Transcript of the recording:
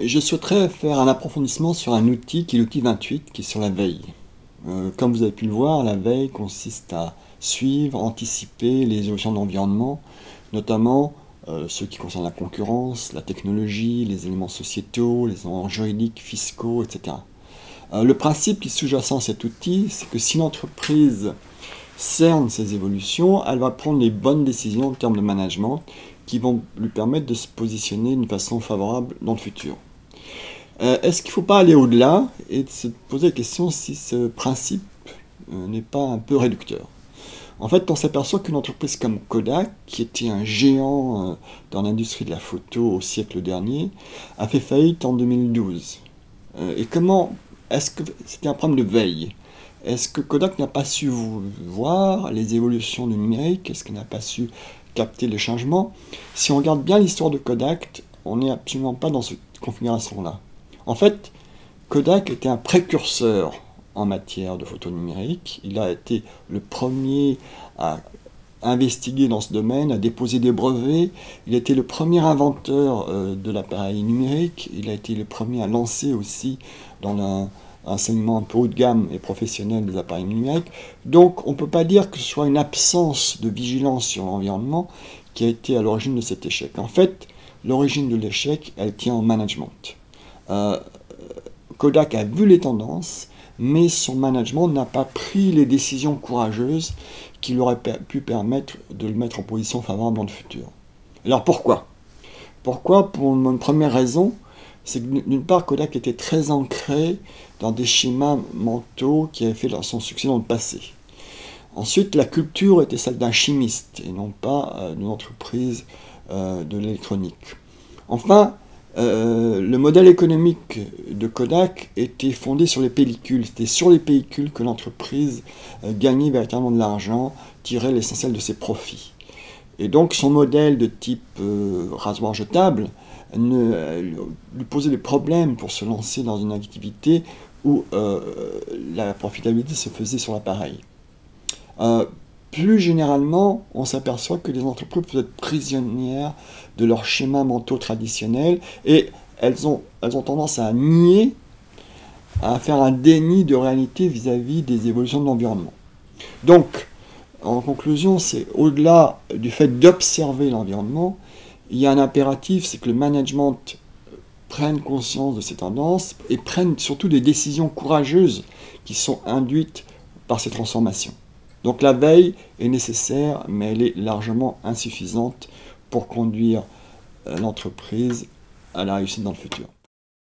Je souhaiterais faire un approfondissement sur un outil qui est l'outil 28, qui est sur la veille. Comme vous avez pu le voir, la veille consiste à suivre, anticiper les évolutions de l'environnement, notamment ceux qui concernent la concurrence, la technologie, les éléments sociétaux, les éléments juridiques, fiscaux, etc. Le principe qui sous-jacent à cet outil, c'est que si l'entreprise cerne ces évolutions, elle va prendre les bonnes décisions en termes de management qui vont lui permettre de se positionner d'une façon favorable dans le futur. Est-ce qu'il ne faut pas aller au-delà et de se poser la question si ce principe n'est pas un peu réducteur? En fait, on s'aperçoit qu'une entreprise comme Kodak, qui était un géant dans l'industrie de la photo au siècle dernier, a fait faillite en 2012. Et comment est-ce que c'était un problème de veille? Est-ce que Kodak n'a pas su voir les évolutions du numérique? Est-ce qu'il n'a pas su capter les changements? Si on regarde bien l'histoire de Kodak, on n'est absolument pas dans cette configuration-là. En fait, Kodak était un précurseur en matière de photo numérique. Il a été le premier à investiguer dans ce domaine, à déposer des brevets. Il a été le premier inventeur de l'appareil numérique. Il a été le premier à lancer aussi dans l'enseignement un peu haut de gamme et professionnel des appareils numériques. Donc on ne peut pas dire que ce soit une absence de vigilance sur l'environnement qui a été à l'origine de cet échec. En fait, l'origine de l'échec, elle tient au management. Kodak a vu les tendances, mais son management n'a pas pris les décisions courageuses qui lui auraient pu permettre de le mettre en position favorable dans le futur. Alors pourquoi? Pourquoi? Pour une première raison, c'est que d'une part, Kodak était très ancré dans des schémas mentaux qui avaient fait son succès dans le passé. Ensuite, la culture était celle d'un chimiste et non pas d'une entreprise de l'électronique. Enfin, le modèle économique de Kodak était fondé sur les pellicules. C'était sur les pellicules que l'entreprise gagnait véritablement de l'argent, tirait l'essentiel de ses profits. Et donc son modèle de type rasoir jetable lui posait des problèmes pour se lancer dans une activité où la profitabilité se faisait sur l'appareil. Plus généralement, on s'aperçoit que les entreprises peuvent être prisonnières de leurs schémas mentaux traditionnels et elles ont tendance à nier, à faire un déni de réalité vis-à-vis des évolutions de l'environnement. Donc, en conclusion, c'est au-delà du fait d'observer l'environnement, il y a un impératif, c'est que le management prenne conscience de ces tendances et prenne surtout des décisions courageuses qui sont induites par ces transformations. Donc la veille est nécessaire, mais elle est largement insuffisante pour conduire l'entreprise à la réussite dans le futur.